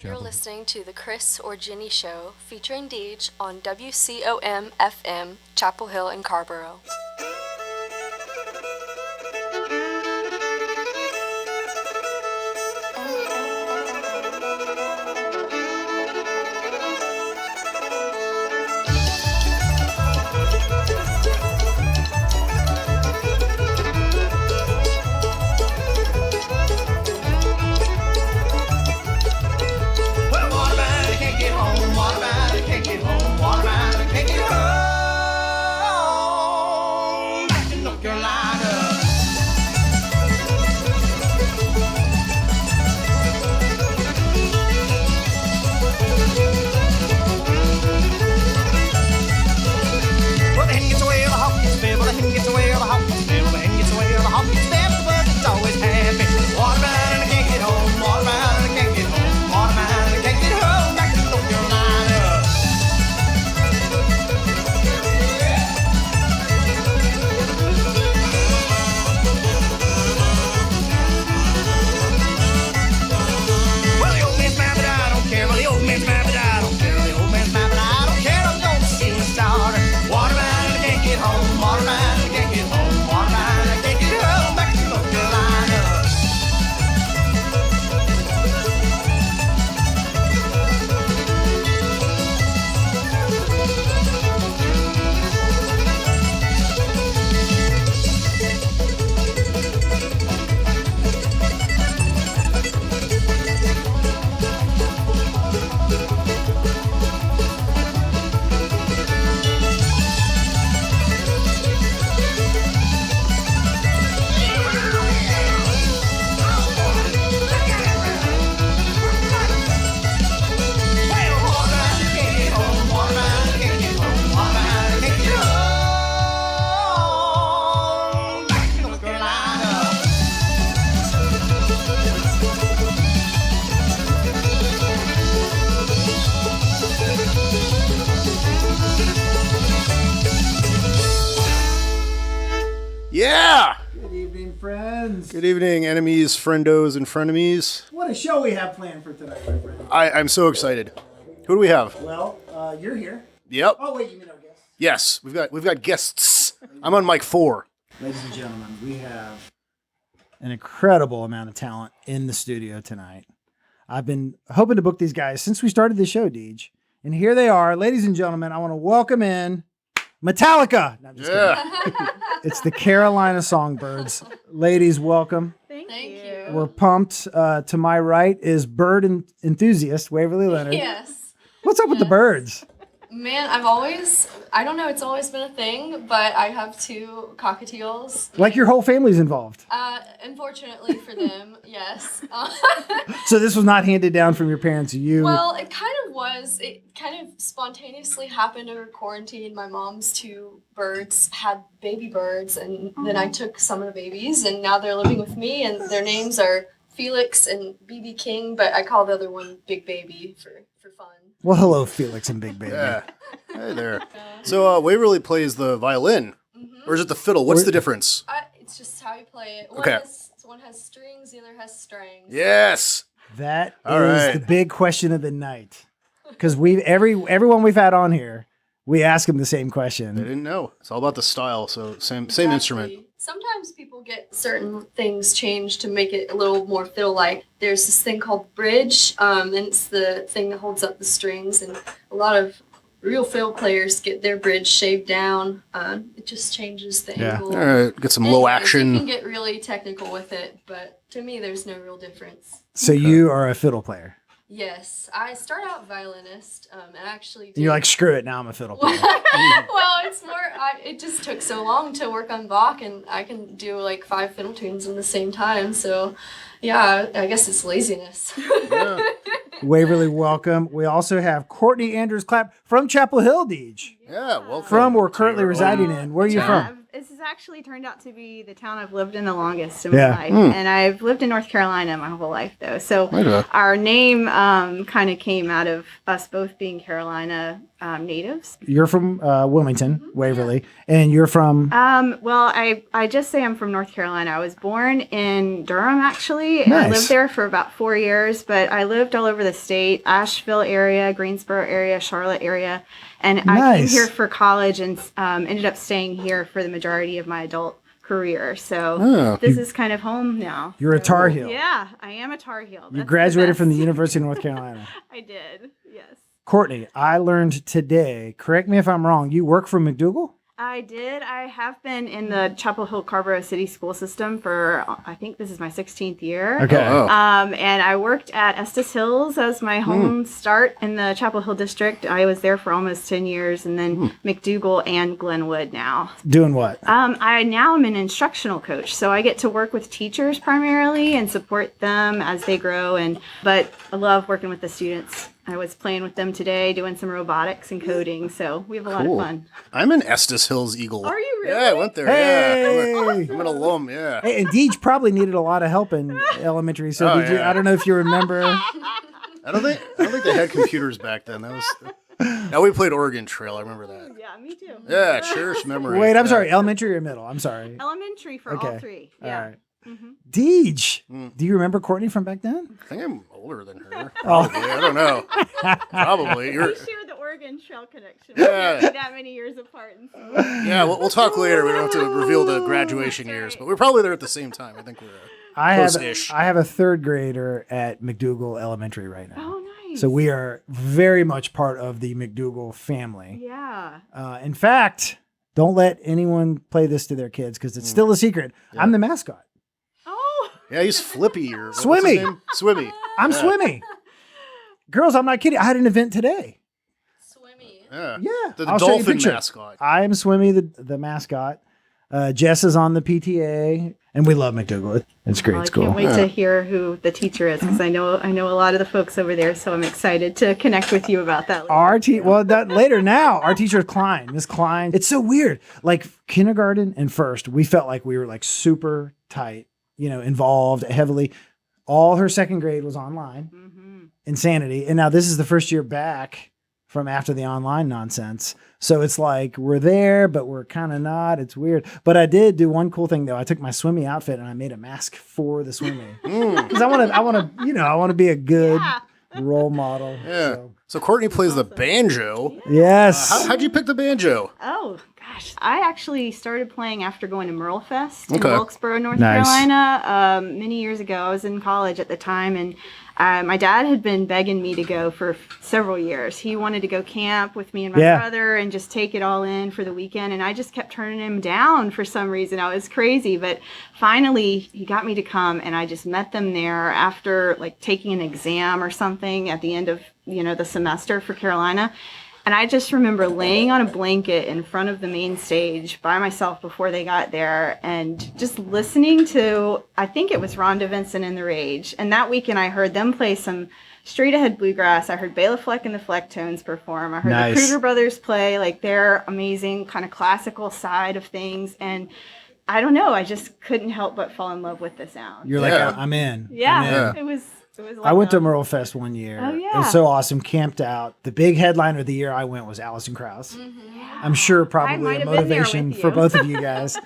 You're listening to the Chris or Ginny Show featuring Deej on WCOM FM, Chapel Hill and Carborough. Yeah! Good evening, friends. Good evening, enemies, friendos, and frenemies. What a show we have planned for tonight, my friend. I'm so excited. Who do we have? Well, you're here. Yep. Oh, wait, you mean our guest? Yes, we've got guests. I'm on mic 4. Ladies and gentlemen, we have an incredible amount of talent in the studio tonight. I've been hoping to book these guys since we started the show, Deej. And here they are. Ladies and gentlemen, I want to welcome in Metallica. No, I'm just kidding. It's the Carolina Songbirds. Ladies, welcome. Thank you. We're pumped. To my right is bird enthusiast Waverly Leonard. Yes. What's up with the birds? Man, I don't know, it's always been a thing, but I have 2 cockatiels. Like your whole family's involved. Unfortunately for them, yes. So this was not handed down from your parents. Well, it kind of was. It kind of spontaneously happened over quarantine. My mom's 2 birds had baby birds, and then I took some of the babies, and now they're living with me, and their names are Felix and BB King, but I call the other one Big Baby for fun. Well, hello, Felix and Big Baby. Yeah. Hey there. So Waverly plays the violin, or is it the fiddle? What's the difference? It's just how you play it. Okay. One has strings, the other has strings. Yes. That All is right. the big question of the night. Because everyone we've had on here, we ask them the same They question. didn't know. It's all about the style. So same Exactly. instrument. Sometimes people get certain things changed to make it a little more fiddle-like. There's this thing called bridge, and it's the thing that holds up the strings, and a lot of real fiddle players get their bridge shaved down. It just changes the angle. All right. Get some low Anyways, action. You can get really technical with it, but to me, the's no real difference. So you are a fiddle player. Yes, I start out violinist, and actually. And you're like, screw it, now I'm a fiddle player. Well, it's more. It just took so long to work on Bach, and I can do like 5 fiddle tunes in the same time. So, yeah, I guess it's laziness. Yeah. Waverly, welcome. We also have Courtney Andrews Clapp from Chapel Hill, Deej. Yeah. Welcome. From we're to currently your residing own in. Where are you town. from? This is actually turned out to be the town I've lived in the longest in my life. Hmm. And I've lived in North Carolina my whole life, though. So Right. our name kind of came out of us both being Carolina natives. You're from Wilmington, Waverly, and you're from. Well, I just say I'm from North Carolina. I was born in Durham, actually, and I Nice. lived there for about 4 years, but I lived all over the state, Asheville area, Greensboro area, Charlotte area, and I came Nice. here for college and ended up staying here for the majority of my adult career. So Oh. this is kind of home now. You're a Tar Heel. Yeah, I am a Tar Heel. You That's graduated from the best. University of North Carolina. I did, yes. Courtney, I learned today, correct me if I'm wrong, you work for McDougal? I did. I have been in the Chapel Hill Carborough City School System for, I think this is my 16th year. Okay. Oh. And I worked at Estes Hills as my home start in the Chapel Hill district. I was there for almost 10 years, and then McDougal and Glenwood now. Doing what? I now am an instructional coach, so I get to work with teachers primarily and support them as they grow. But I love working with the students. I was playing with them today, doing some robotics and coding, so we have a lot of Cool. fun. I'm an Estes Hills Eagle. Are you really? Yeah, I went there. Hey! Yeah. I'm an alum. Yeah. Hey, and Deej probably needed a lot of help in elementary. So Oh, did you? yeah. I don't know if you remember. I don't think they had computers back then. That was. Now we played Oregon Trail. I remember that. Yeah, me too. Yeah, cherished memory. Wait, I'm Yeah. sorry. Elementary or middle? I'm sorry. Elementary for Okay. all three. Yeah. All right. Deej, do you remember Courtney from back then? I think I'm older than her. Oh. Probably. I don't know. Probably. You're. We share the Oregon Trail connection. Yeah. We're that many years apart. And so. Yeah, we'll talk later. We don't have to reveal the graduation years, but we're probably there at the same time. I think we're. I Close-ish. have a third grader at McDougal Elementary right now. Oh, nice. So we are very much part of the McDougal family. Yeah. In fact, don't let anyone play this to their kids because it's still a secret. Yeah. I'm the mascot. Oh. Yeah, he's Flippy or what's his Swimmy. name? Swimmy. I'm Yeah. Swimmy. Girls, I'm not kidding. I had an event today. Swimmy. Yeah. Yeah. The I'll show you a dolphin picture. mascot. I am Swimmy, the mascot. Jess is on the PTA, and we love McDougal. It's great. Well, It's I cool. can't wait to hear who the teacher is because I know a lot of the folks over there. So I'm excited to connect with you about that. Later. That later now. Our teacher is Klein, Miss Klein. It's so weird. Like kindergarten and first, we felt like we were like super tight, involved heavily. All her second grade was online, insanity, and now this is the first year back from after the online nonsense. So it's like we're there, but we're kind of not. It's weird. But I did do one cool thing though. I took my Swimmy outfit and I made a mask for the swimming because I want to be a good role model. Yeah. So Courtney plays the banjo. Yes. How'd you pick the banjo? Oh, gosh. I actually started playing after going to Merle Fest in Okay. Wilkesboro, North Nice. Carolina, many years ago. I was in college at the time, and my dad had been begging me to go for several years. He wanted to go camp with me and my Yeah. brother and just take it all in for the weekend, and I just kept turning him down for some reason. I was crazy, but finally he got me to come, and I just met them there after like taking an exam or something at the end of the semester for Carolina. And I just remember laying on a blanket in front of the main stage by myself before they got there and just listening to, I think it was Rhonda Vincent and the Rage. And that weekend I heard them play some straight ahead bluegrass. I heard Bela Fleck and the Flecktones perform. I heard Nice. the Kruger Brothers play like their amazing kind of classical side of things. And I don't know, I just couldn't help but fall in love with the sound. You're like, Yeah. I'm in. Yeah, I'm in. it was I went to like Merle Fest one year. Oh, It yeah. was so awesome. Camped out. The big headliner of the year I went was Alison Krauss. I'm sure probably might a have been there motivation with for you. both of you guys.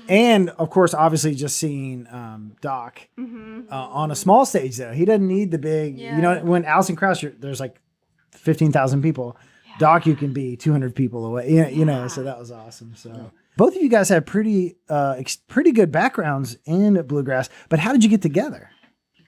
And of course, obviously, just seeing Doc on a small stage, though. He doesn't need the big, when Alison Krauss, there's like 15,000 people. Doc, you can be 200 people away, so that was awesome. So both of you guys have pretty good backgrounds in bluegrass, but how did you get together?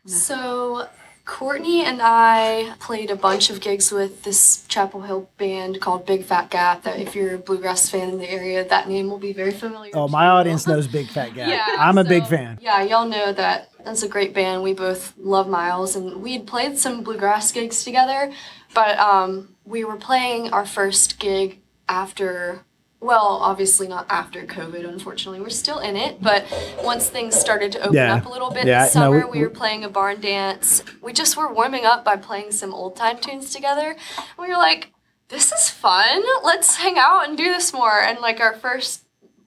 So Courtney and I played a bunch of gigs with this Chapel Hill band called Big Fat Gap. That if you're a bluegrass fan in the area, that name will be very familiar. Oh, to my you. audience knows Big Fat Gap. Yeah, I'm a so, big fan. Yeah, y'all know that that's a great band. We both love Miles, and we'd played some bluegrass gigs together, but we were playing our first gig after. Well, obviously not after COVID, unfortunately. We're still in it, but once things started to open up a little bit this summer, we were playing a barn dance. We just were warming up by playing some old time tunes together. We were like, this is fun. Let's hang out and do this more. And like our first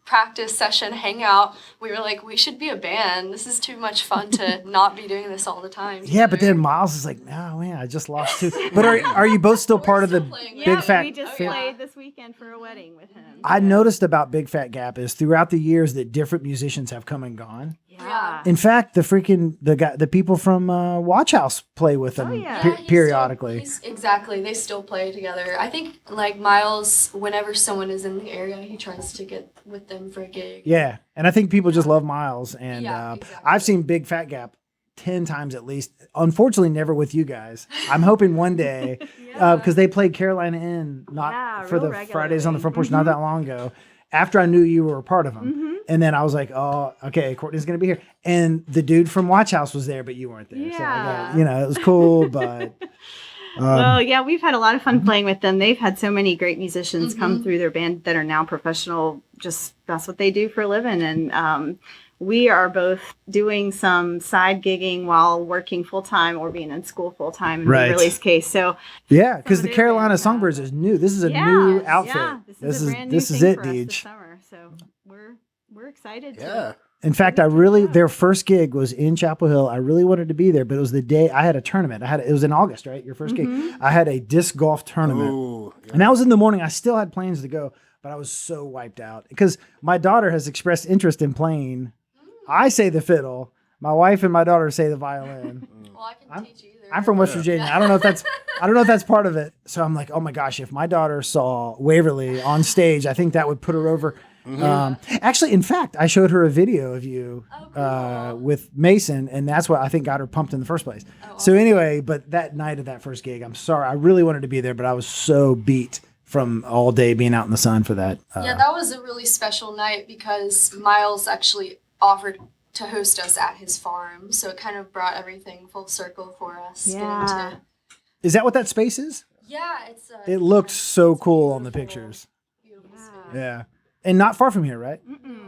practice session, hang out. We were like, we should be a band. This is too much fun to not be doing this all the time. Yeah, but then Miles is like, no, man, I just lost two. But are you both still part of the Big Fat? We just played this weekend for a wedding with him. I noticed about Big Fat Gap is throughout the years that different musicians have come and gone. Yeah. In fact, the people from Watch House play with them periodically. Exactly, they still play together. I think like Miles, whenever someone is in the area, he tries to get with them for a gig. Yeah, and I think people just love Miles, and exactly. I've seen Big Fat Gap 10 times at least. Unfortunately, never with you guys. I'm hoping one day because they played Carolina Inn for the Fridays on the Front Porch not that long ago. After I knew you were a part of them. And then I was like, oh, okay, Courtney's going to be here. And the dude from Watch House was there, but you weren't there. Yeah. So, it was cool, but... well, yeah, we've had a lot of fun playing with them. They've had so many great musicians come through their band that are now professional. Just that's what they do for a living. And we are both doing some side gigging while working full-time or being in school full-time in Raleig's case. So yeah, because the Carolina Songbirds is new. This is a new outfit. Yeah, this is a brand new thing it, for us Deej. this summer. So we're excited. Yeah. In fact, their first gig was in Chapel Hill. I really wanted to be there, but it was the day I had a tournament. It was in August, right? Your first gig. I had a disc golf tournament. Ooh, yeah. And that was in the morning. I still had plans to go, but I was so wiped out because my daughter has expressed interest in playing. I say the fiddle. My wife and my daughter say the violin. Well, I can teach either. I'm from West Virginia. I don't know if that's part of it. So I'm like, oh my gosh, if my daughter saw Waverly on stage, I think that would put her over. Actually, in fact, I showed her a video of you with Mason, and that's what I think got her pumped in the first place. So anyway, but that night of that first gig, I'm sorry, I really wanted to be there, but I was so beat from all day being out in the sun for that. That was a really special night because Miles actually offered to host us at his farm, so it kind of brought everything full circle for us. Yeah. Is that what that space is? Yeah, It looked so cool on the pictures. Beautiful space. Yeah. And not far from here, right?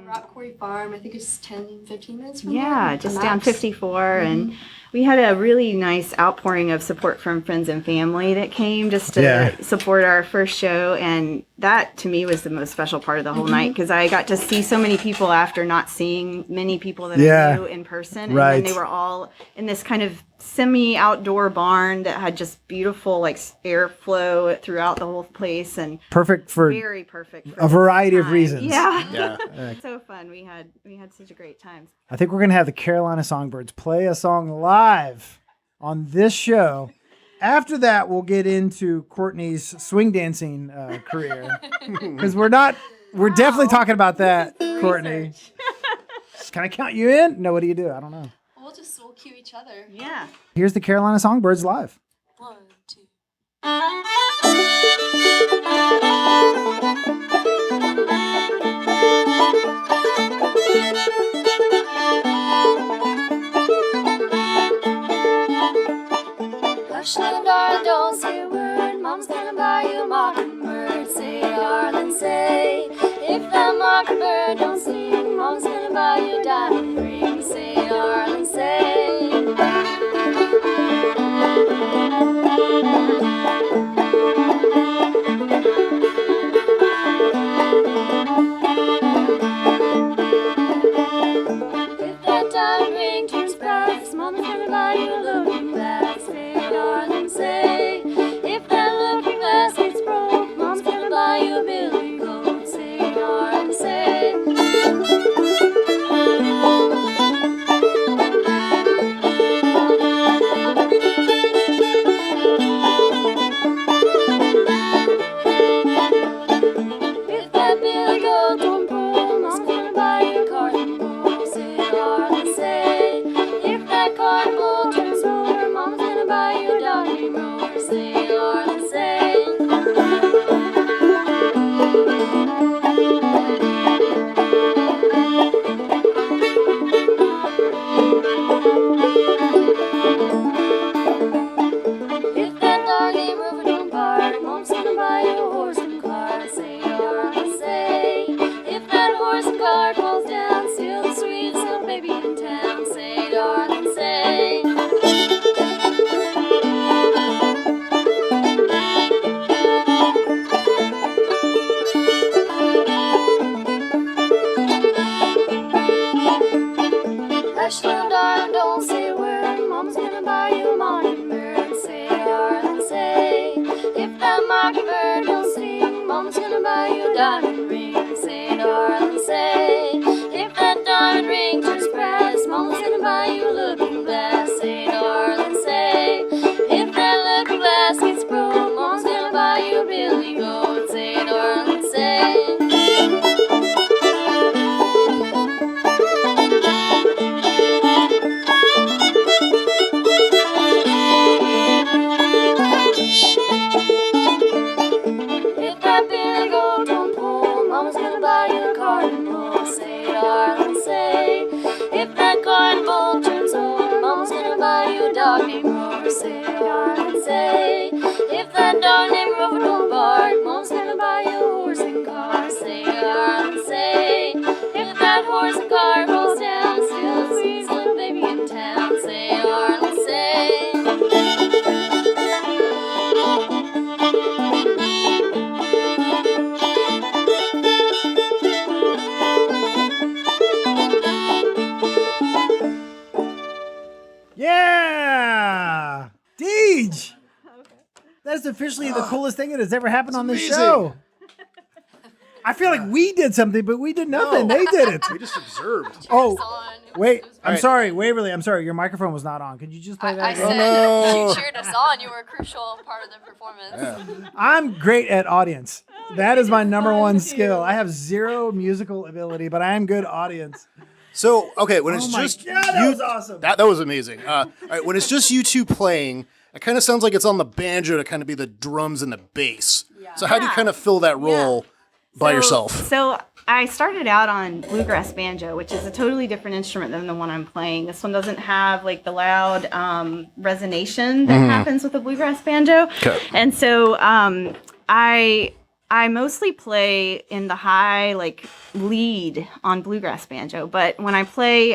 Rock Quarry Farm, I think it's 10-15 minutes from Yeah, here. just down 54. And we had a really nice outpouring of support from friends and family that came just to support our first show. And that, to me, was the most special part of the whole night because I got to see so many people after not seeing many people that I knew in person. And then they were all in this kind of semi-outdoor barn that had just beautiful like airflow throughout the whole place and very perfect for a variety of reasons. Yeah. So fun. We had such a great time. I think we're going to have the Carolina Songbirds play a song live on this show. After that, we'll get into Courtney's swing dancing career because we're definitely talking about that, Courtney. Can I count you in? No, what do you do? I don't know. We'll cue each other. Yeah. Here's the Carolina Songbirds live. 1, 2. Hush, little darling, don't say a word. Mom's gonna buy you a mockingbird. Say, darling, say. If that mockingbird don't sing, Mom's gonna buy you a diamond ring. Say, darling, say. If that diamond ring turns brass, Mama's gonna buy you a looking glass. Say, darling, say. If that looking glass gets broke, Mom's gonna buy you a billy goat. Say, darling, say. Mama's gonna buy you a diamond ring. Say, darling, say, if that diamond ring turns brass, Mama's gonna buy you a looking glass. Say, darling, say, if that looking glass gets broke, Mama's gonna buy you a billy goat. Say, darling, say. If that billy goat don't pull, Mama's gonna buy you a garden bull. Say, darling, say, if that garden bull turns old, Mama's gonna buy you a dog named Rover. Say, darling, say, if that dog named Rover don't bark, Mama's gonna buy you a horse and car. Say, darling, say, if that horse and car rolls down, still the sweetest little baby in town. Say, darling, say. Yeah, Deej. That's officially the coolest thing that has ever happened on this amazing. show. I feel like we did something, but we did nothing. They did it. We just observed. Oh, On. It was- wait. it was I'm right. sorry, Waverly. I'm sorry. Your microphone was not on. Could you just play that I again? said no. you cheered us on. You were a crucial part of the performance. I'm great at audience. That is my number one skill. I have zero musical ability, but I am good audience. So, okay, when it's Oh my just God, that was awesome. That was amazing. All right, when it's just you two playing, it kind of sounds like it's on the banjo to kind of be the drums and the bass. So how do you kind of fill that role by yourself? So I started out on bluegrass banjo, which is a totally different instrument than the one I'm playing. This one doesn't have like the loud resonation that happens with the bluegrass banjo. Okay. And so I mostly play in the high like lead on bluegrass banjo, but when I play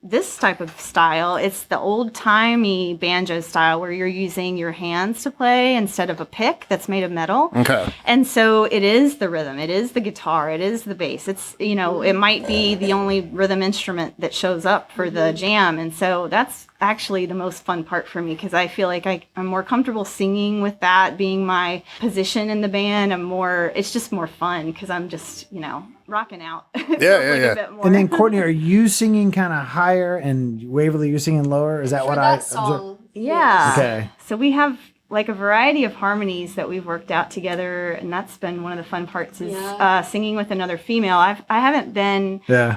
this type of style, it's the old-timey banjo style where you're using your hands to play instead of a pick that's made of metal. Okay. And so it is the rhythm, it is the guitar, it is the bass. It's, you know, it might be the only rhythm instrument that shows up for the jam. And so that's actually the most fun part for me because I feel like I'm more comfortable singing with that being my position in the band. It's just more fun because I'm just, you know, rocking out. Yeah. A bit more. And then Courtney, are you singing kind of higher and Waverly, you're singing lower? Is that For what that I song, yeah. Okay. So we have like a variety of harmonies that we've worked out together, and that's been one of the fun parts is singing with another female. I haven't been. Yeah.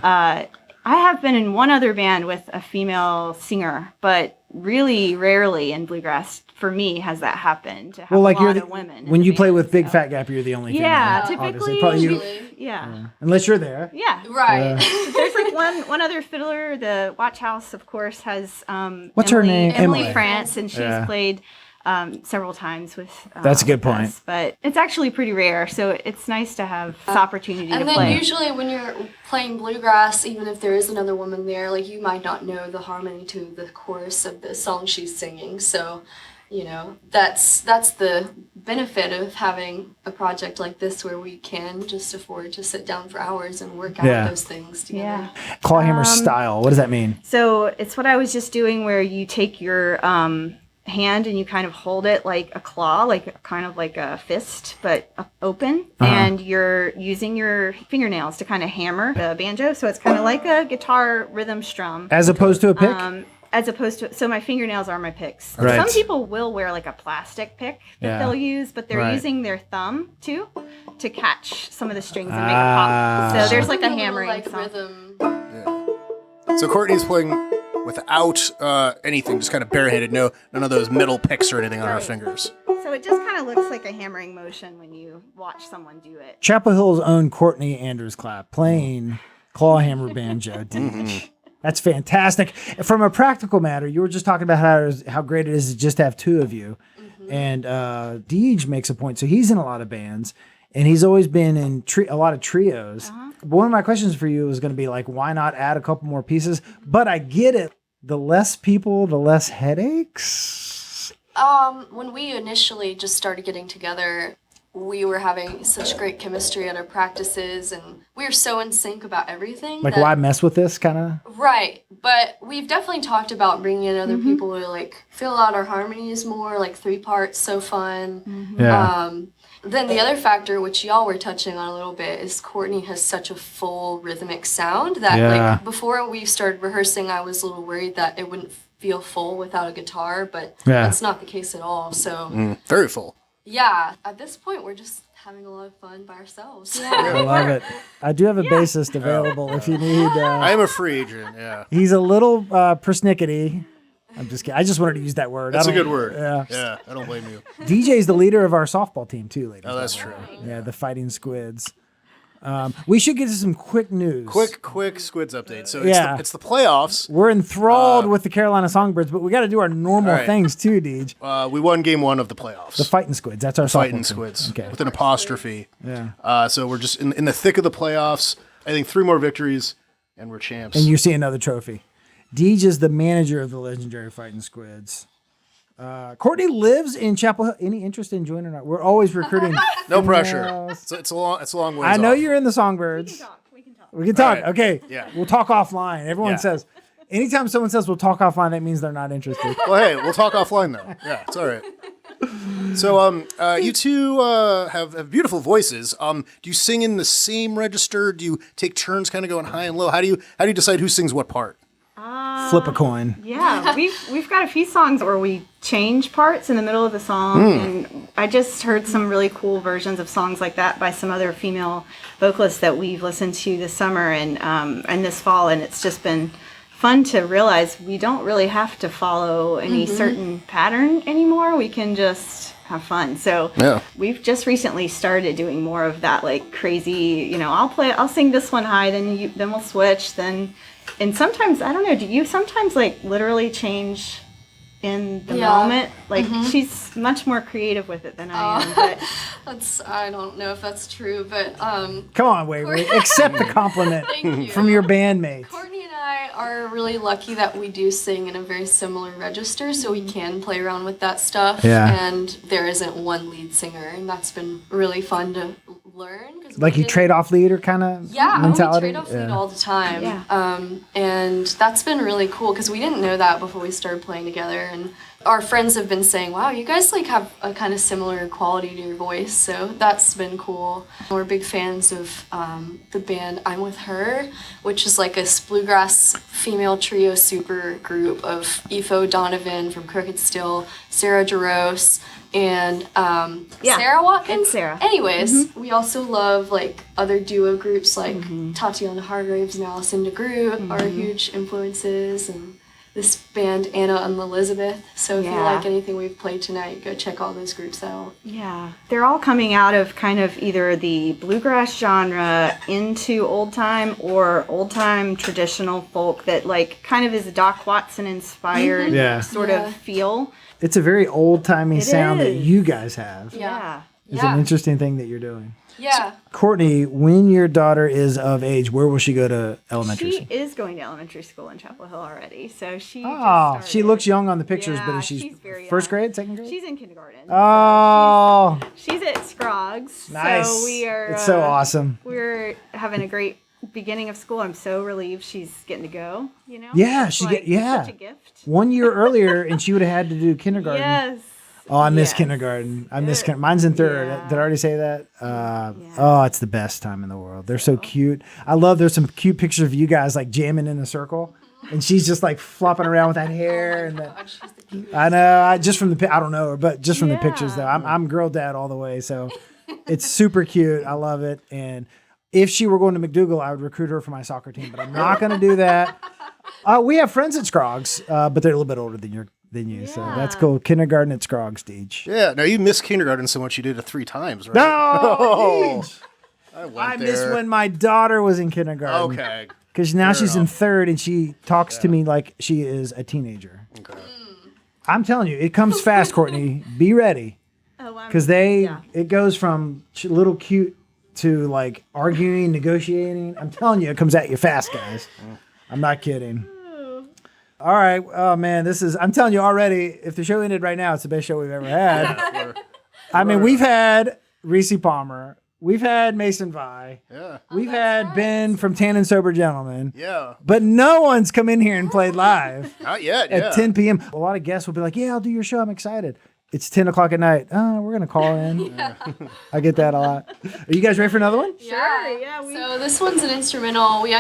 I have been in one other band with a female singer, but really rarely in bluegrass for me has that happened. To have Well, like a lot you're of women. in when the you play band, with Big so. Fat Gap, you're the only Yeah, female. typically. Probably you, Usually. Yeah. unless you're there. Yeah. Right. There's like one other fiddler. The Watch House, of course, has What's her name? Emily Emily. France, and she's Yeah. played several times with. That's a good point. us, but it's actually pretty rare, so it's nice to have this opportunity And to then play. usually when you're playing bluegrass, even if there is another woman there, like you might not know the harmony to the chorus of the song she's singing. So, you know, that's the benefit of having a project like this where we can just afford to sit down for hours and work out Yeah. those things together. Yeah. Clawhammer style. What does that mean? So it's what I was just doing, where you take your hand and you kind of hold it like a claw, like kind of like a fist, but open, and you're using your fingernails to kind of hammer the banjo. So it's kind of like a guitar rhythm strum. As opposed to a pick? As opposed to, so my fingernails are my picks. Right. Some people will wear like a plastic pick that Yeah. they'll use, but they're Right. using their thumb too to catch some of the strings and make Ah. a pop. So there's like a Little, hammering like sound. rhythm. So Courtney's playing without anything, just kind of barehanded, none of those metal picks or anything on her Right. fingers. So it just kind of looks like a hammering motion when you watch someone do it. Chapel Hill's own Courtney Andrews Clapp playing clawhammer banjo. Deej. That's fantastic. From a practical matter, you were just talking about how great it is to just have two of you. And Deej makes a point. So he's in a lot of bands, and he's always been in a lot of trios. One of my questions for you was going to be like, why not add a couple more pieces? But I get it. The less people, the less headaches. When we initially just started getting together, we were having such great chemistry at our practices, and we were so in sync about everything. Like, why mess with this kind of? Right, but we've definitely talked about bringing in other people to like fill out our harmonies more, like 3 parts, so fun. Yeah. Then the other factor, which y'all were touching on a little bit, is Courtney has such a full rhythmic sound that like before we started rehearsing, I was a little worried that it wouldn't feel full without a guitar, but that's not the case at all. So Very full. yeah, at this point, we're just having a lot of fun by ourselves. I love it. I do have a bassist available if you need. I am a free agent, yeah. He's a little persnickety. I'm just kidding. I just wanted to use that word. That's a good word. Yeah. I don't blame you. DJ's the leader of our softball team, too, ladies. Oh, that's true. Yeah, the Fightin Squids. We should get to some quick news. Quick Squids update. So it's the playoffs. We're enthralled with the Carolina Songbirds, but we got to do our normal things too, Deej. We won game 1 of the playoffs. The Fightin Squids. That's our Fightin softball team. Squids. Okay. With an apostrophe. Yeah. So we're just in the thick of the playoffs. I think 3 more victories, and we're champs. And you see another trophy. Deej is the manager of the legendary Fightin Squids. Courtney lives in Chapel Hill. Any interest in joining her? We're always recruiting. No pressure. females. It's a long way. I know you're in the Songbirds. We can talk. Right. Okay. Yeah. We'll talk offline. Everyone Yeah. says, anytime someone says we'll talk offline, that means they're not interested. Well, hey, we'll talk offline though. Yeah, it's all right. So, you two have beautiful voices. Do you sing in the same register? Do you take turns, kind of going high and low? How do you decide who sings what part? Flip a coin. Yeah, we've got a few songs where we change parts in the middle of the song, and I just heard some really cool versions of songs like that by some other female vocalists that we've listened to this summer and this fall, and it's just been fun to realize we don't really have to follow any certain pattern anymore. We can just have fun. So we've just recently started doing more of that, like crazy. I'll sing this one high, then we'll switch, and sometimes, I don't know, do you sometimes like literally change in the moment? Like she's much more creative with it than I am. But I don't know if that's true, but Come on, Waverly. Accept the compliment thank you. from your bandmates. Courtney and I are really lucky that we do sing in a very similar register, so we can play around with that stuff. Yeah. And there isn't one lead singer, and that's been really fun to learn. Like you trade off leader kind of mentality? We trade off lead all the time. Yeah. And that's been really cool because we didn't know that before we started playing together. And our friends have been saying, wow, you guys like have a kind of similar quality to your voice. So that's been cool. We're big fans of the band I'm With Her, which is like a bluegrass female trio super group of Aoife Donovan from Crooked Still, Sarah Jaros, and Sarah Watkins. It's Sarah. Anyways, we also love like other duo groups like Tatiana Hargraves and Allison DeGroot are huge influences, and this band Anna and Elizabeth. So if you like anything we've played tonight, go check all those groups out. yeah, they're all coming out of kind of either the bluegrass genre into old time or old time traditional folk that like kind of is a Doc Watson inspired sort of feel. It's a very old-timey sound that is. you guys have. Yeah. It's an interesting thing that you're doing. Yeah. Courtney, when your daughter is of age, where will she go to elementary She school? is going to elementary school in Chapel Hill already, so she. Oh, just she started. looks young on the pictures, Yeah, but is she she's very first young. grade, second grade? She's in kindergarten. Oh, She's at Scroggs. nice. So we are. It's so awesome. We're having a great beginning of school. I'm so relieved she's getting to go. Yeah, It's she like get- such a gift. 1 year earlier, and she would have had to do kindergarten. Yes. Oh, I miss Yes. kindergarten. I miss mine's in third. Yeah. Did I already say that? Oh, it's the best time in the world. They're so cute. I love. There's some cute pictures of you guys like jamming in a circle, and she's just like flopping around with that hair and that. God, she's the cutest. I know. Just from the I don't know her, but just from the pictures though, I'm girl dad all the way. So it's super cute. I love it. And if she were going to McDougal, I would recruit her for my soccer team, but I'm not going to do that. We have friends at Scroggs, but they're a little bit older than you. So that's cool. Kindergarten at Scroggs, Deej. Yeah. Now you missed kindergarten so much you did it 3 times, right? No, Deej. I missed when my daughter was in kindergarten. Okay. Because now she's in enough. third and she talks to me like she is a teenager. Okay. I'm telling you, it comes fast, Courtney. Be ready. Because it goes from little cute to like arguing, negotiating. I'm telling you, it comes at you fast, guys. I'm not kidding. All right. Oh, man, I'm telling you already, if the show ended right now, it's the best show we've ever had. I mean, we've had Reese Palmer. We've had Mason Vi. Yeah. We've that's had right. Ben from Tan and Sober Gentlemen. Yeah. But no one's come in here and played live Not yet. at Yeah. 10 p.m. A lot of guests will be like, yeah, I'll do your show. I'm excited. It's 10 o'clock at night. Oh, we're going to call in. I get that a lot. Are you guys ready for another one? Sure, yeah, So this one's an instrumental. We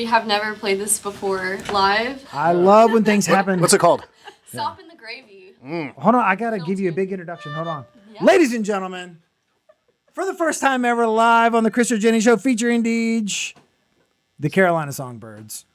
have never played this before live. I love when things happen. What's it called? Soppin the Gravy. Hold on. I got to give you a big introduction. Hold on. Ladies and gentlemen, for the first time ever live on the Chris or Jenny Show featuring Deej, the Carolina Songbirds.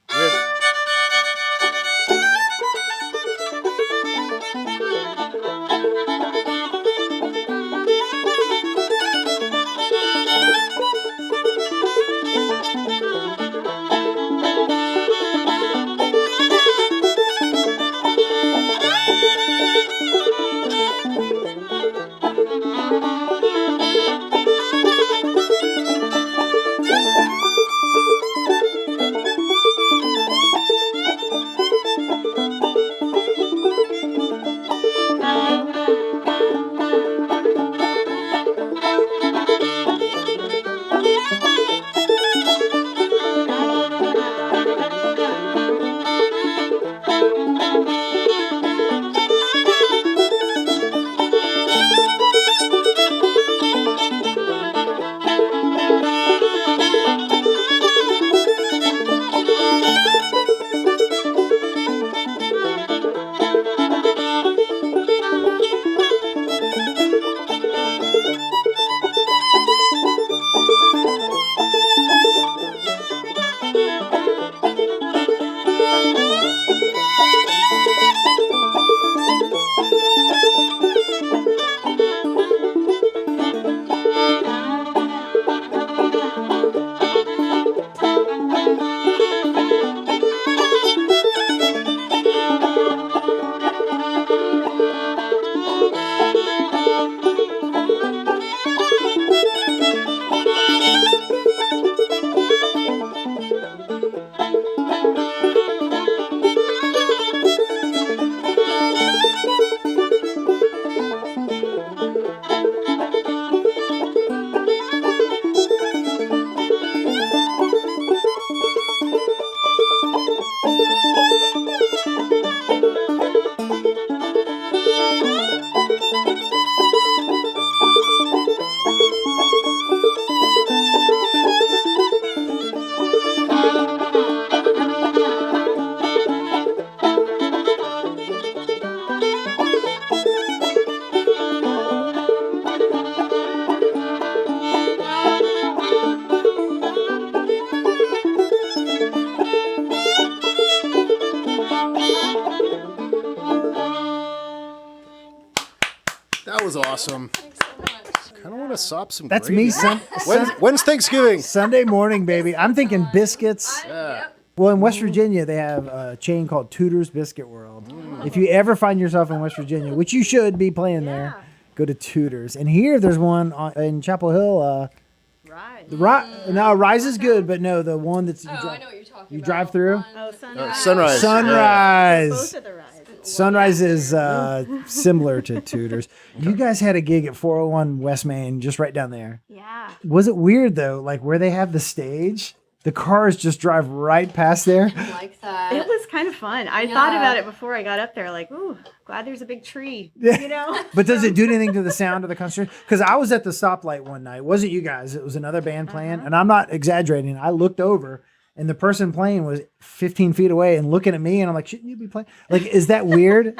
That was awesome. Thanks so much. Kind of want to sop some. That's gravy. me When's Thanksgiving? Sunday morning, baby. I'm thinking biscuits. Yep. Well, in West Virginia, they have a chain called Tudor's Biscuit World. If you ever find yourself in West Virginia, which you should be playing there, go to Tudor's. And here, there's one in Chapel Hill. Right. No, Rise is good, but no, the one that's Oh, I know what you're talking about. you drive through. Oh, Sunrise. Sunrise. Sunrise. Both of the rides. Sunrise is similar to Tudor's. You guys had a gig at 401 West Main, just right down there. Yeah. Was it weird though? Like where they have the stage, the cars just drive right past there. I like that. It was kind of fun. I thought about it before I got up there, like, ooh, glad there's a big tree, Yeah. you know? But does it do anything to the sound of the concert? Because I was at the stoplight one night. It wasn't you guys. It was another band playing. And I'm not exaggerating. I looked over and the person playing was 15 feet away and looking at me. And I'm like, shouldn't you be playing? Like, is that weird?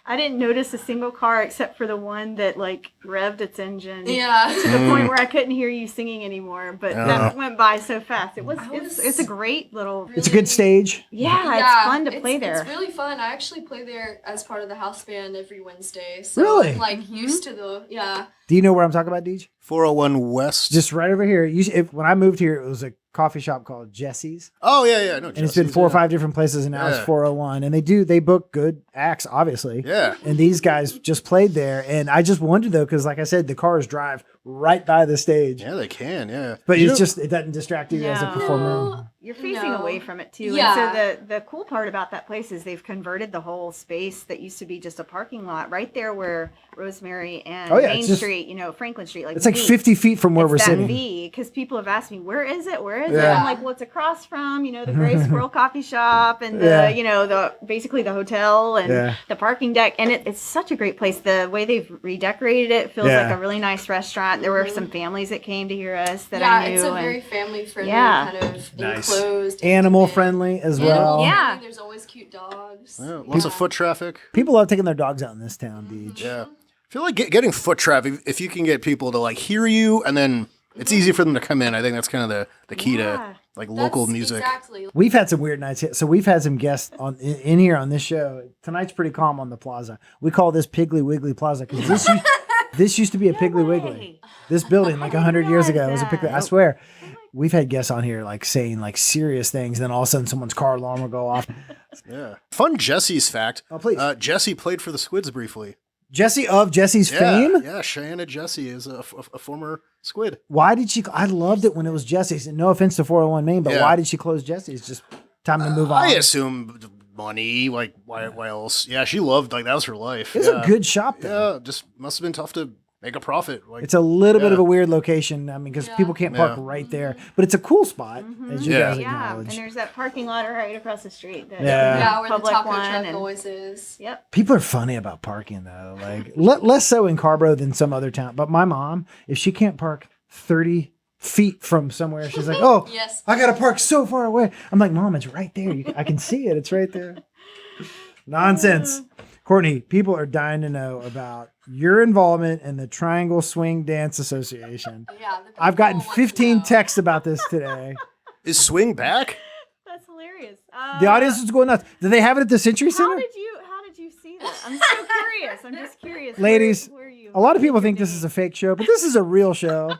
I didn't notice a single car except for the one that like revved its engine Yeah. to the point where I couldn't hear you singing anymore. But that went by so fast. It's a great little. It's a good stage. Yeah, it's fun to play there. It's really fun. I actually play there as part of the house band every Wednesday. So Really? I'm like used to the Do you know where I'm talking about, Deej? 401 West. Just right over here. When I moved here, it was a coffee shop called Jesse's. Oh yeah. No, And it's been 4 or 5 different places, and now it's Yeah. 401. And they book good acts, obviously. Yeah. And these guys just played there. And I just wondered, though, because like I said, the cars drive right by the stage. Yeah, they can. Yeah, But it's just, it doesn't distract you as a No. performer. You're facing No. away from it too. Yeah. And so the cool part about that place is they've converted the whole space that used to be just a parking lot right there where Rosemary and Oh, yeah, Main it's just- Street, Franklin Street. It's like meet. 50 feet from where It's we're that sitting. V, because people have asked me, where is it? Where is it? Yeah. I'm like, well, it's across from, the Gray Squirrel Coffee Shop and basically the hotel and Yeah. the parking deck. And it's such a great place. The way they've redecorated it feels Yeah. like a really nice restaurant. There were some families that came to hear us that yeah, I knew. it's a and- very family friendly Yeah. kind of Nice. enclosed. Animal intimate- friendly as Animal well. Yeah. friendly, there's always cute dogs. yeah. Lots of foot traffic. People love taking their dogs out in this town, Deej. Yeah, I feel like getting foot traffic. If you can get people to like hear you, and then it's easy for them to come in. I think that's kind of the key Yeah. to like local That's music. Exactly. We've had some weird nights here. So we've had some guests in here on this show. Tonight's pretty calm on the plaza. We call this Piggly Wiggly Plaza because this used to be a Piggly Wiggly. This building, like 100 years ago, was a Piggly. I swear. We've had guests on here like saying like serious things, then all of a sudden someone's car alarm will go off. Yeah, fun Jesse's fact. Oh, please. Jesse played for the Squids briefly. Jesse of Jesse's Yeah, fame. yeah. Cheyenne Jesse is a former Squid. Why did she? I loved it when it was Jesse's. And no offense to 401 Main, but Yeah. why did she close Jesse's? Just time to move on. I assume money. Like why else? Yeah, she loved that was her life. It's yeah. a good shop though. Yeah, just must have been tough to make a profit. Like It's a little bit Yeah. of a weird location. I mean, because people can't park Yeah. right there, but it's a cool spot, as you Yeah. guys Yeah, and acknowledge. there's that parking lot right across the street. Yeah. Yeah, where the public taco one truck and- always is. Yep. People are funny about parking though, like less so in Carborough than some other town. But my mom, if she can't park 30 feet from somewhere, she's like, "Oh, Yes. I gotta park so far away." I'm like, "Mom, it's right there. I can see it. It's right there." Nonsense. Courtney, people are dying to know about your involvement in the Triangle Swing Dance Association. Yeah. the I've gotten people want to 15 know. texts about this today. is swing back? That's hilarious. The audience is going nuts. Do they have it at the Century How Center? did you see that? I'm so curious. I'm just curious. Ladies, where you A lot of people think this is a fake show, but this is a real show.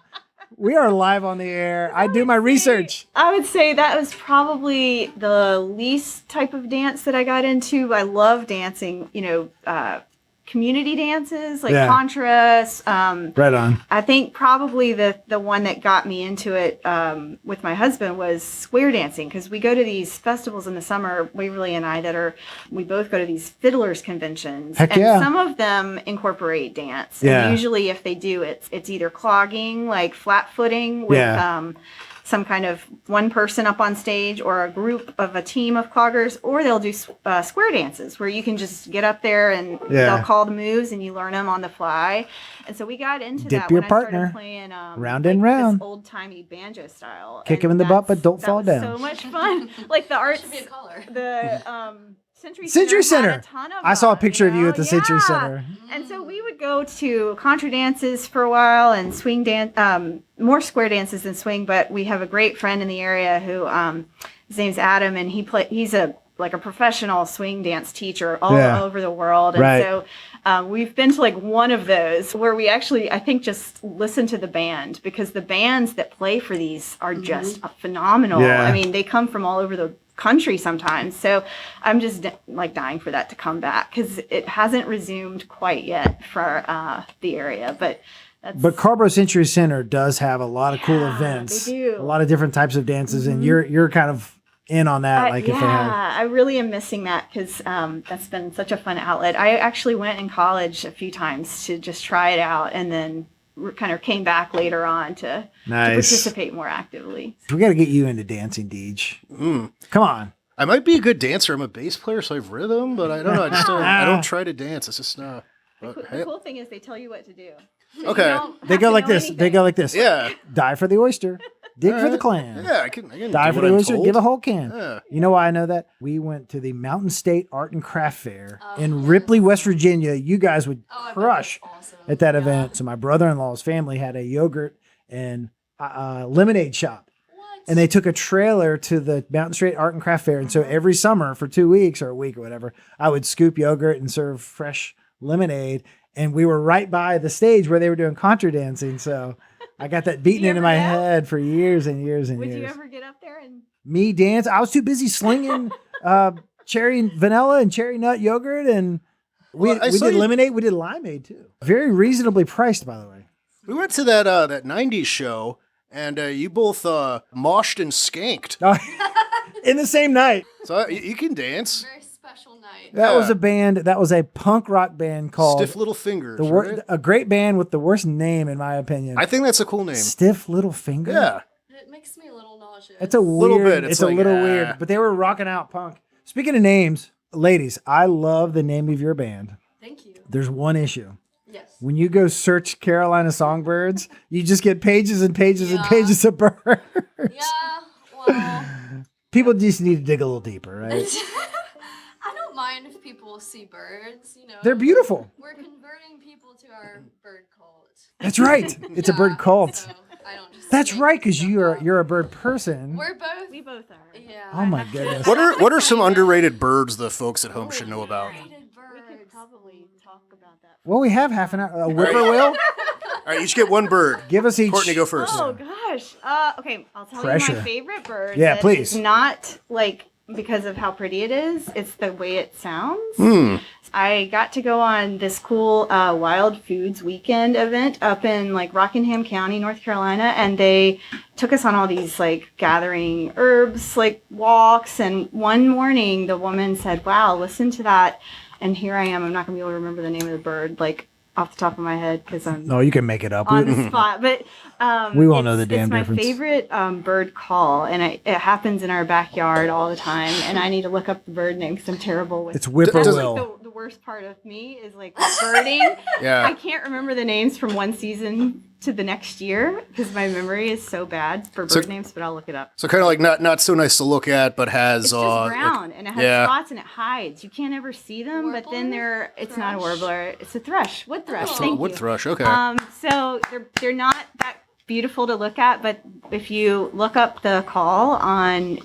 We are live on the air. I do my research. I would say that was probably the least type of dance that I got into. I love dancing, community dances like Yeah. Contra. Right on. I think probably the one that got me into it with my husband was square dancing, because we go to these festivals in the summer, Waverly and I, we both go to these fiddlers conventions. Heck and yeah. some of them incorporate dance. Yeah. And usually if they do, it's either clogging, like flat footing with Yeah. some kind of one person up on stage or a group of a team of cloggers, or they'll do square dances where you can just get up there and Yeah. they'll call the moves and you learn them on the fly. And so we got into Dip that your when I partner. started playing Round and round. old timey banjo style. Kick And him in the butt, but that's- don't that fall was down. So much fun. Like the arts, Should be a color. the Century Century Center. Center. Had a ton of I saw a them, picture of you at the Century Yeah. Center. And so we would go to contra dances for a while and swing dance, more square dances than swing. But we have a great friend in the area who, his name's Adam, and he's a professional swing dance teacher all Yeah. over the world. And Right. so we've been to like one of those where we actually, I think, just listen to the band, because the bands that play for these are just phenomenal. Yeah. I mean, they come from all over the country sometimes. So I'm just dying for that to come back, because it hasn't resumed quite yet for the area. But that's, But Carborough Century Center does have a lot of cool Yeah, events. they do. A lot of different types of dances, and you're kind of in on that. Like if they have. I really am missing that, because that's been such a fun outlet. I actually went in college a few times to just try it out, and then kind of came back later on to Nice. participate more actively. We got to get you into dancing, Deej. Come on. I might be a good dancer. I'm a bass player, so I have rhythm, but I don't know. I don't try to dance. It's just The hey, cool thing is they tell you what to do. okay. They go like this. They go like this. Yeah, Die for the oyster. Dig for the Alright. clan. yeah. I can Die do for what the I'm oyster. told. Give a whole can. Yeah. You know why I know that? We went to the Mountain State Art and Craft Fair Oh, in Ripley, West Virginia. You guys would Oh, I bet crush that's awesome. at that Yeah. event. So my brother-in-law's family had a yogurt and lemonade shop. What? And they took a trailer to the Mountain State Art and Craft Fair. And so every summer for 2 weeks or a week or whatever, I would scoop yogurt and serve fresh lemonade. And we were right by the stage where they were doing contra dancing. So I got that beaten you into ever my go? head for years and years and Would years. you ever get up there and Me dance. I was too busy slinging cherry vanilla and cherry nut yogurt. And we Well, I did saw you- lemonade. We did limeade too. Very reasonably priced, by the way. We went to that 90s show, and you both moshed and skanked. In the same night. So you can dance. Very special night. That was a band. That was a punk rock band called Stiff Little Fingers. right? Right? A great band with the worst name, in my opinion. I think that's a cool name. Stiff Little Finger. Yeah. It makes me a little nauseous. It's a Little weird. bit. It's It's a like, little weird, but they were rocking out punk. Speaking of names, ladies, I love the name of your band. Thank you. There's one issue. Yes. When you go search Carolina Songbirds, you just get pages and pages and Yeah. pages of birds. Yeah. Well, People just need to dig a little deeper, right? I don't mind if people see birds. You know, They're beautiful. We're converting people to our bird cult. That's right. It's a bird cult. So I don't just That's make right, because stuff up. you're a bird person. We're both. We both are. Yeah. Oh my goodness. What are some underrated birds the folks at home should know about? Rated We could birds. probably talk about that. Well, we have half an hour. A whippoorwill. All right, you each get one bird. Give us each. Courtney, go first. Oh gosh. Okay, I'll tell you Pressure. my favorite bird. Yeah, that please. is not like because of how pretty it is. It's the way it sounds. Hmm. I got to go on this cool Wild Foods weekend event up in like Rockingham County, North Carolina, and they took us on all these like gathering herbs like walks. And one morning, the woman said, "Wow, listen to that." And here I am. I'm not gonna be able to remember the name of the bird like off the top of my head because I'm No, you can make it up. on the spot. But We won't know the damn it's my difference. favorite bird call, and it happens in our backyard all the time. And I need to look up the bird name because I'm terrible with. It's That's whippoorwill. like the worst part of me is like birding. I Yeah. can't remember the names from one season to the next year because my memory is so bad for bird names. But I'll look it up. So kind of like not so nice to look at, but has It's just brown and it has yeah. spots and it hides. You can't ever see them, but then Warbler? it's not a Thrush? warbler. It's a thrush, wood thrush. Oh. Thank wood you. thrush. Okay. So they're not that beautiful to look at, but if you look up the call on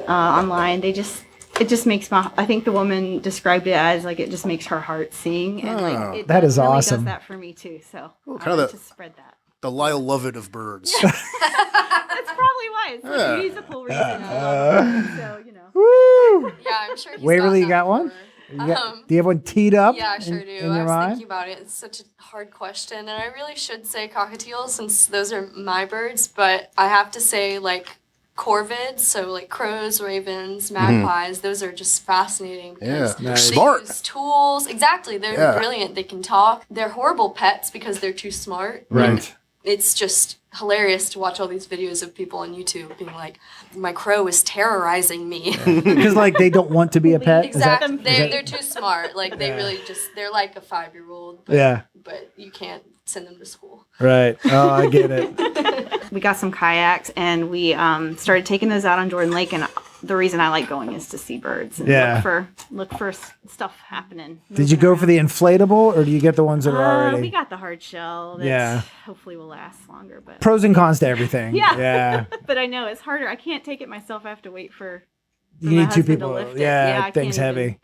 online, it just makes I think the woman described it as like it just makes her heart sing, and Oh, like it that is really awesome. does that for me too. So Ooh, I kinda like the- to spread that. the Lyle Lovett of birds. That's probably why it's like Yeah. a musical reason. I love it. So Woo! Yeah, I'm sure. He's Waverly, you that got one? before. Do you have one teed up? Yeah, I sure in do. your I was mind? thinking about it. It's such a hard question, and I really should say cockatiels since those are my birds, but I have to say like corvids, so like crows, ravens, magpies. Those are just fascinating. Yeah. because Nice. They Smart. use tools. Exactly. They're Yeah. brilliant. They can talk. They're horrible pets because they're too smart. Right. It's just hilarious to watch all these videos of people on YouTube being like, "My crow is terrorizing me." Because like they don't want to be a pet. Is that- Exactly. is that- They're too smart. Like they really they're like a 5-year-old. But, Yeah. But you can't send them to school. Right. Oh, I get it. we got some kayaks and we started taking those out on Jordan Lake, and the reason I like going is to see birds and Yeah. look for stuff happening. Did you go for the inflatable, or do you get the ones that are We already? got the hard shell. That Yeah. hopefully will last longer, but Pros and cons to everything. Yeah. Yeah. but I know it's harder. I can't take it myself. I have to wait for You my need two husband to people. lift it. Yeah, I thing's can't even heavy.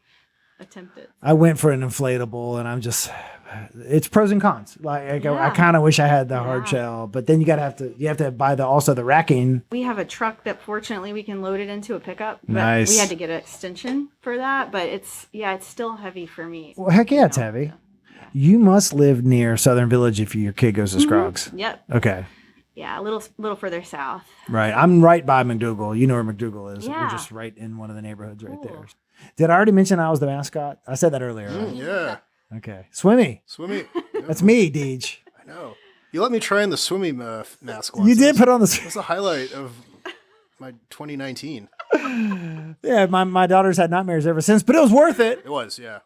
attempt it. I went for an inflatable, and I'm just. It's pros and cons. Like I Yeah. kind of wish I had the hard Yeah. shell, but then you have to buy the racking. We have a truck that fortunately we can load it into a pickup. But Nice. We had to get an extension for that, but it's still heavy for me. Well, heck yeah, it's heavy. You must live near Southern Village if your kid goes to Scruggs. Yep. Okay. Yeah, a little further south. Right. I'm right by McDougal. You know where McDougal is. Yeah. We're just right in one of the neighborhoods right Cool. there. Did I already mention I was the mascot? I said that earlier. Right? Yeah. Okay. Swimmy. Swimmy. That's me, Deej. I know. You let me try in the swimmy mask once. You did put on the. That's a highlight of my 2019. Yeah, my daughter's had nightmares ever since, but it was worth it. It was, yeah.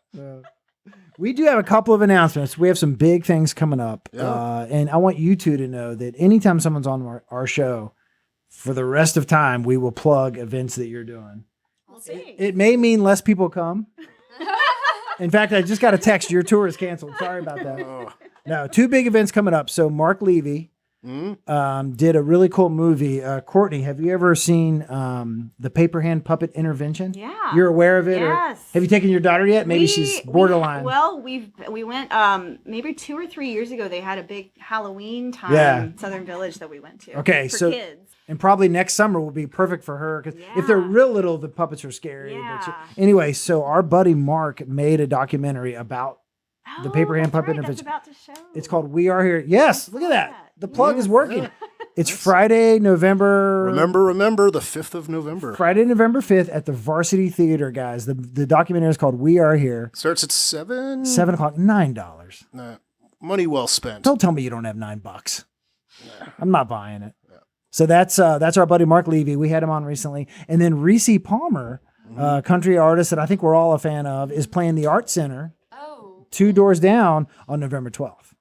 We do have a couple of announcements. We have some big things coming up. Yeah. And I want you two to know that anytime someone's on our show, for the rest of time, we will plug events that you're doing. We'll see. It may mean less people come. In fact, I just got a text. Your tour is canceled. Sorry about that. Oh. No, two big events coming up. So Mark Levy did a really cool movie. Courtney, have you ever seen the Paper Hand Puppet Intervention? Yeah. You're aware of it? Or Yes. have you taken your daughter yet? Maybe she's borderline. We went maybe 2 or 3 years ago. They had a big Halloween time Yeah. Southern Village that we went to. Okay, for so- kids. And probably next summer will be perfect for her because if they're Yeah. real little, the puppets are scary. Yeah. Anyway, so our buddy Mark made a documentary about the paper hand that's puppet. right, If that's it's about to show. it's called We Are Here. Yes, look at that. that. The plug is working. It's Friday, November. Remember the 5th of November. Friday, November 5th at the Varsity Theater, guys. The documentary is called We Are Here. Starts at 7. 7 o'clock, $9. Money well spent. Don't tell me you don't have $9. I'm not buying it. So that's our buddy Mark Levy. We had him on recently. And then Reese Palmer, country artist that I think we're all a fan of, is playing the Art Center Oh. 2 doors down on November 12th.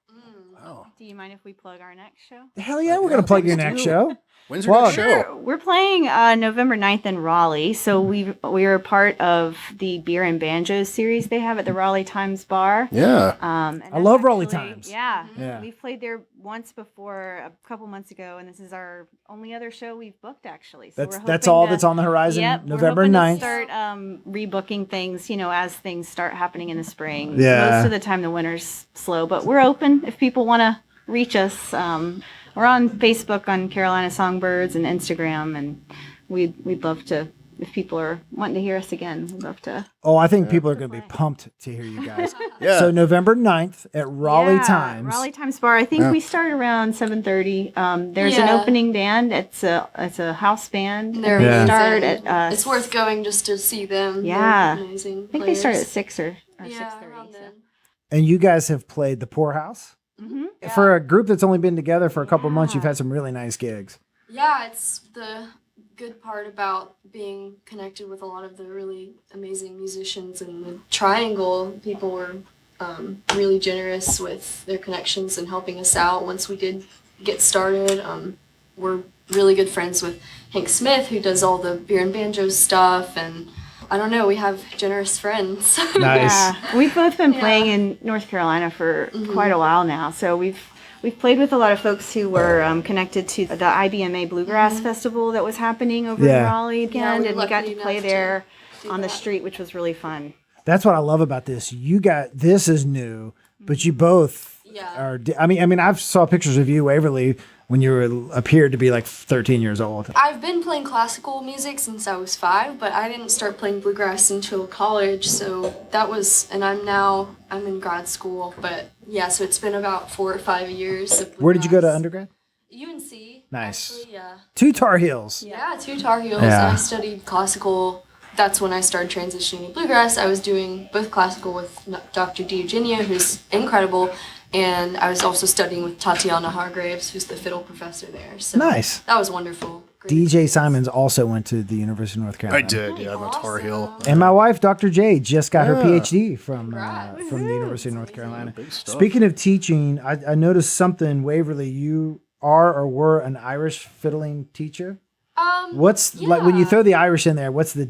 Do you mind if we plug our next show? Hell yeah, we're going to plug your next show. When's your next Plug. show? We're playing November 9th in Raleigh. So we are part of the Beer and Banjo series they have at the Raleigh Times Bar. Yeah. And I that's love Raleigh Times. Yeah. Yeah. We've played there once before a couple months ago, and this is our only other show we've booked, actually. So That's all that's on the horizon. Yep, November we're hoping 9th. to start rebooking things, as things start happening in the spring. Yeah. Most of the time the winter's slow, but we're open if people want to reach us. We're on Facebook on Carolina Songbirds and Instagram, and we'd love to, if people are wanting to hear us again, we'd love to. Oh, I think people are going to be pumped to hear you guys. Yeah. So November 9th at Raleigh Times. Raleigh Times Bar. I think we start around 7:30. There's an Yeah. opening band. It's a house band. They're Yeah. amazing. Start at It's worth going just to see them. Yeah. They're amazing. I think they start at players. 6 or Yeah, 6:30. around then. And you guys have played the Poorhouse. Mm-hmm. For a group that's only been together for a couple of months, you've had some really nice gigs. Yeah, it's the good part about being connected with a lot of the really amazing musicians in the Triangle. People were really generous with their connections and helping us out once we did get started. We're really good friends with Hank Smith, who does all the beer and banjo stuff, and I don't know, we have generous friends. Nice. Yeah, we've both been Yeah. playing in North Carolina for quite a while now. So we've played with a lot of folks who were connected to the IBMA Bluegrass Festival that was happening over Yeah. in Raleigh Yeah, weekend, we're and we got lucky to play enough there do on the that. street, which was really fun. That's what I love about this. This is new, but you both Yeah. are. I mean, I've saw pictures of you, Waverly, when you appeared to be like 13 years old. I've been playing classical music since I was 5, but I didn't start playing bluegrass until college, so that was, and I'm in grad school, but yeah, so it's been about 4 or 5 years of Where did you go to bluegrass. undergrad? UNC. Nice. Actually, yeah. 2 Tar Heels. Yeah, 2 Tar Heels, Yeah. and I studied classical. That's when I started transitioning to bluegrass. I was doing both classical with Dr. D'Eugenio, who's incredible, and I was also studying with Tatiana Hargraves, who's the fiddle professor there. So Nice. that was wonderful. Great DJ Simons also went to the University of North I Carolina. did. Yeah, I'm a Tar Heel. And my wife, Dr. J, just got her Yeah. PhD from the University of North Carolina. Speaking of teaching, I noticed something, Waverly. You are or were an Irish fiddling teacher. What's like when you yeah. throw the Irish in there? What's the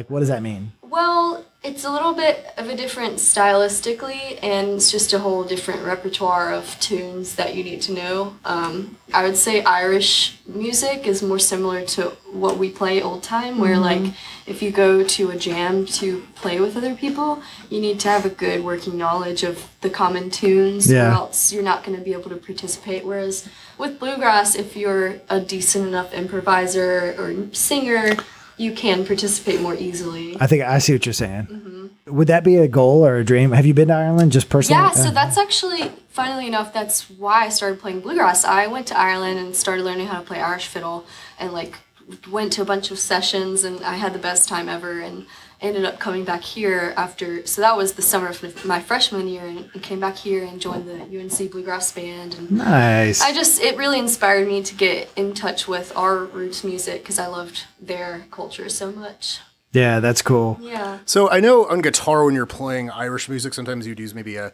what does that mean? Well, it's a little bit of a different stylistically, and it's just a whole different repertoire of tunes that you need to know. I would say Irish music is more similar to what we play old time, where like if you go to a jam to play with other people, you need to have a good working knowledge of the common tunes, Yeah. or else you're not going to be able to participate. Whereas with bluegrass, if you're a decent enough improviser or singer, you can participate more easily. I think I see what you're saying. Would that be a goal or a dream? Have you been to Ireland just personally? Yeah, so that's actually, funnily enough, that's why I started playing bluegrass. I went to Ireland and started learning how to play Irish fiddle, and like went to a bunch of sessions, and I had the best time ever, and ended up coming back here after, so that was the summer of my freshman year, and came back here and joined the UNC Bluegrass Band, and Nice. it really inspired me to get in touch with our roots music, because I loved their culture so much. Yeah, that's cool. Yeah. So I know on guitar when you're playing Irish music, sometimes you'd use maybe a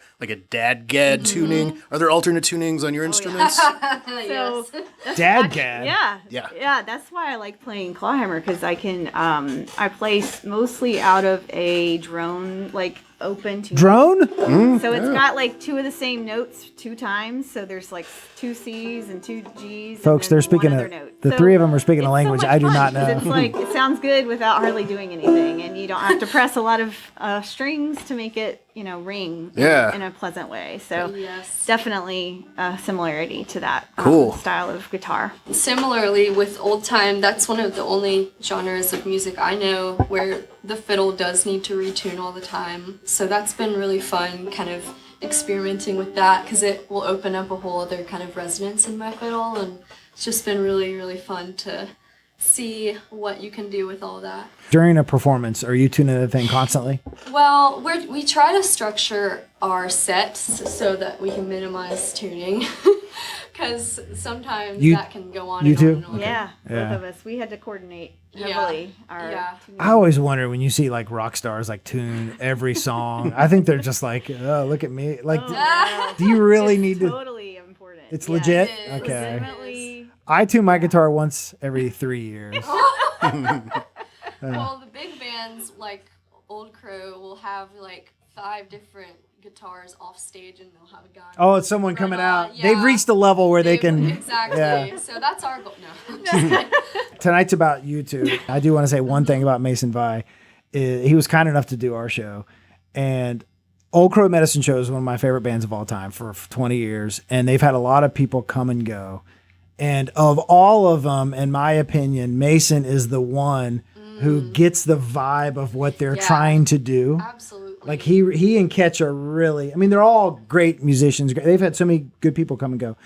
dad-gad tuning. Are there alternate tunings on your instruments? So Dadgad. yeah, Yeah. that's why I like playing clawhammer, because I can I play mostly out of a drone, like open to Drone? So it's got like 2 of the same notes 2 times. So there's like 2 C's and 2 G's. Folks, and they're then speaking one a- other note. the So 3 of them are speaking a it's so language much I do fun, not 'cause know. It's like it sounds good without hardly doing anything, and you don't have to press a lot of strings to make it ring Yeah. in a pleasant way. So Yes. definitely a similarity to that Cool. style of guitar. Similarly, with old time, that's one of the only genres of music I know where the fiddle does need to retune all the time. So that's been really fun, kind of experimenting with that because it will open up a whole other kind of resonance in my fiddle, and it's just been really, really fun to see what you can do with all that. During a performance, are you tuning the thing constantly? Well, we try to structure our sets so that we can minimize tuning, because sometimes that can go on. You and too? on and on. Yeah, Yeah. both of us. We had to coordinate heavily. Yeah. I always wonder when you see like rock stars like tune every song. I think they're just like, oh, look at me. Like, do you really need to? Totally important. It's Yeah, legit? It is. Okay. Legitimately. I tune my guitar once every 3 years. Well, the big bands like Old Crow will have like 5 different guitars off stage, and they'll have a guy. Oh, it's someone Right coming on, out. yeah. They've reached a level where they can. Exactly. Yeah. So that's our goal. No. Just kidding. Tonight's about you two. I do want to say one thing about Mason Vi. He was kind enough to do our show, and Old Crow Medicine Show is one of my favorite bands of all time for 20 years, and they've had a lot of people come and go. And of all of them, in my opinion, Mason is the one who gets the vibe of what they're Yeah. trying to do. Absolutely. Like he and Ketch are really, I mean, they're all great musicians. They've had so many good people come and go.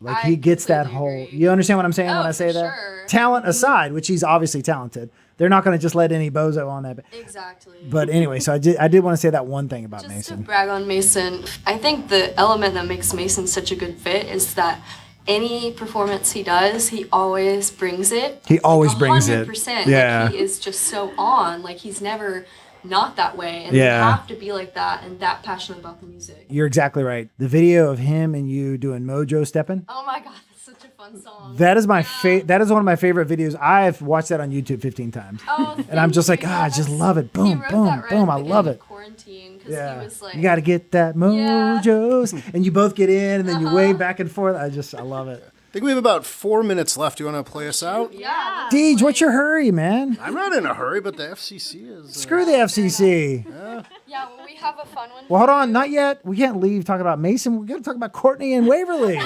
Like I he gets that completely whole, agree. you understand what I'm saying Oh, when I say for that? sure. Talent aside, which he's obviously talented. They're not going to just let any bozo on that. Exactly. But anyway, so I did want to say that one thing about Just Mason. to brag on Mason, I think the element that makes Mason such a good fit is that any performance he does, he always brings it. He always brings it. 100%. Yeah. Like, he is just so on. Like, he's never not that way. And Yeah. you have to be like that and that passionate about the music. You're exactly right. The video of him and you doing Mojo Steppin'. Oh my God, that's such a fun song. That is my that is one of my favorite videos. I've watched that on YouTube 15 times. Oh, And I'm just like, thank you. I just That's- love it. he Boom, wrote boom, that right boom. at I the love beginning it. of Quarantine, because Yeah. he was like, You got to get that mojos. And you both get in and then you Uh-huh. wave back and forth. I love it. I think we have about 4 minutes left. You want to play us out? yeah. Deej, what's your hurry, man? I'm not in a hurry, but the FCC is. Screw the FCC. Yeah, well, we have a fun one. Well, hold on. Not yet. We can't leave talking about Mason. We got to talk about Courtney and Waverly.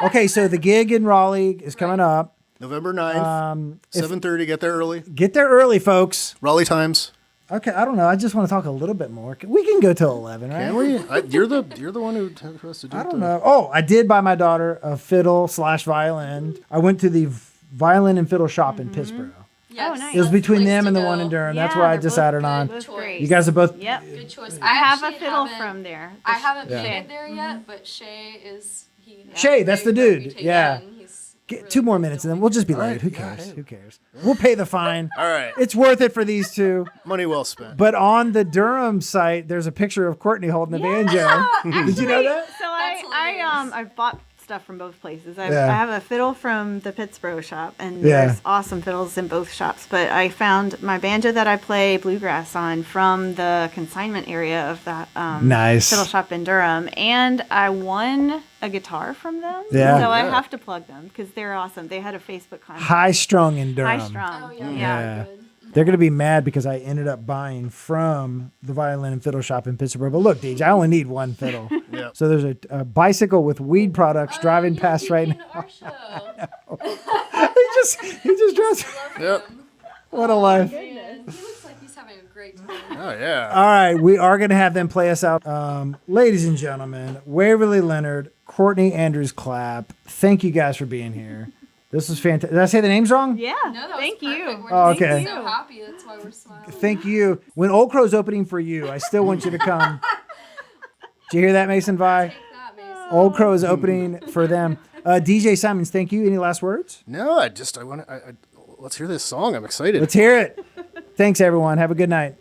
Okay, so the gig in Raleigh is coming up. November 9th, 7:30. Get there early. Get there early, folks. Raleigh times. Okay, I don't know. I just want to talk a little bit more. We can go till 11, right? Can we? You're the one who has to do it. I don't know. Oh, I did buy my daughter a fiddle/violin. I went to the violin and fiddle shop in Pittsburgh. Yes, Oh, nice. It was between place them to and the go. one in Durham. That's Yeah, why I they're both decided good. on. Both great. You guys are both. Yep. Good choice. I have a actually fiddle haven't- from there. I haven't Yeah. played there yet, but Shay is. Shay, that's the dude. Reputation. Yeah. He's Get really 2 more good minutes and doing then we'll just be All late. right, Who yeah, cares? hey. Who cares? We'll pay the fine. All right. It's worth it for these two. Money well spent. But on the Durham site, there's a picture of Courtney holding the banjo. Did you know that? So That's hilarious. I bought stuff from both places. I Yeah. have a fiddle from the Pittsburgh shop, and Yeah. there's awesome fiddles in both shops. But I found my banjo that I play bluegrass on from the consignment area of that Nice. fiddle shop in Durham, and I won a guitar from them. Yeah. So I Yeah. have to plug them because they're awesome. They had a Facebook contest. High strung in Durham. High strung. Oh yeah. Yeah. Good. They're going to be mad because I ended up buying from the violin and fiddle shop in Pittsburgh. But look, Deej, I only need one fiddle. Yeah. So there's a bicycle with weed products driving Yeah, past he right came now. to our show. He just dressed. Yep. What a life. Man, he looks like he's having a great time. Oh yeah. All right, we are going to have them play us out. Ladies and gentlemen, Waverly Leonard, Courtney Andrews Clapp, thank you guys for being here. This was fantastic. Did I say the names wrong? Yeah. No, that Thank was you. perfect. We're Oh, just okay. so happy. That's why we're smiling. Thank you. When Old Crow's opening for you, I still want you to come. Did you hear that, Mason Vi? Take that, Mason. Old Crow is opening for them. DJ Simons, thank you. Any last words? No, I want to. Let's hear this song. I'm excited. Let's hear it. Thanks, everyone. Have a good night.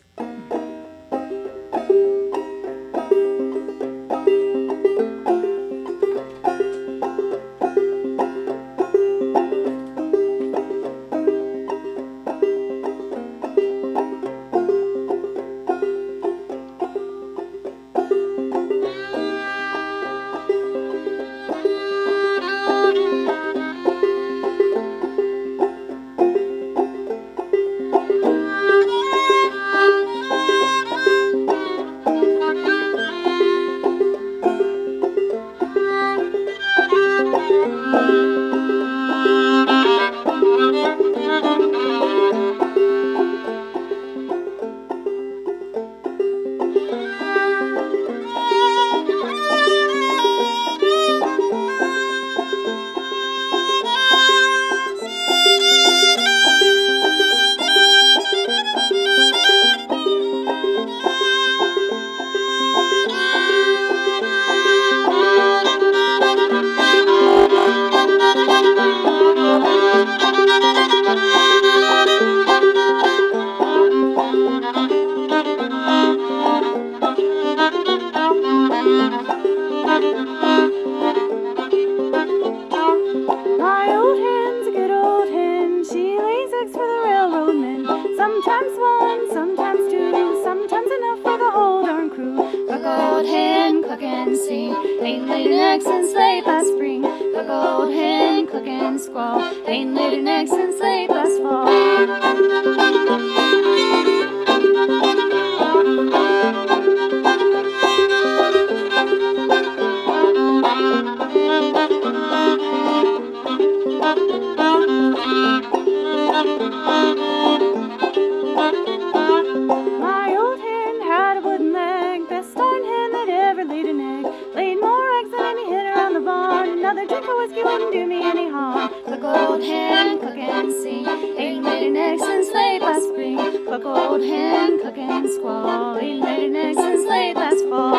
another drink of whiskey wouldn't do me any harm. Cook old hen, cook and sing. Ain't laid an egg since late last spring. Cook old hen, cook and squall. Ain't laid an egg since late last fall.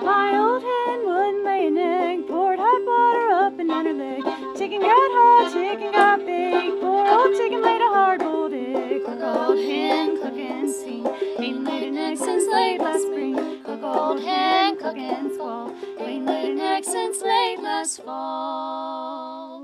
My old hen wouldn't lay an egg, poured hot water up and down her leg. Chicken got hot, chicken got big, poor old chicken laid a hard-boiled egg. Cook old hen, cook and sing. Ain't laid an egg since late last spring. Cook old hen, cook and squall. Ain't laid an egg since late last fall.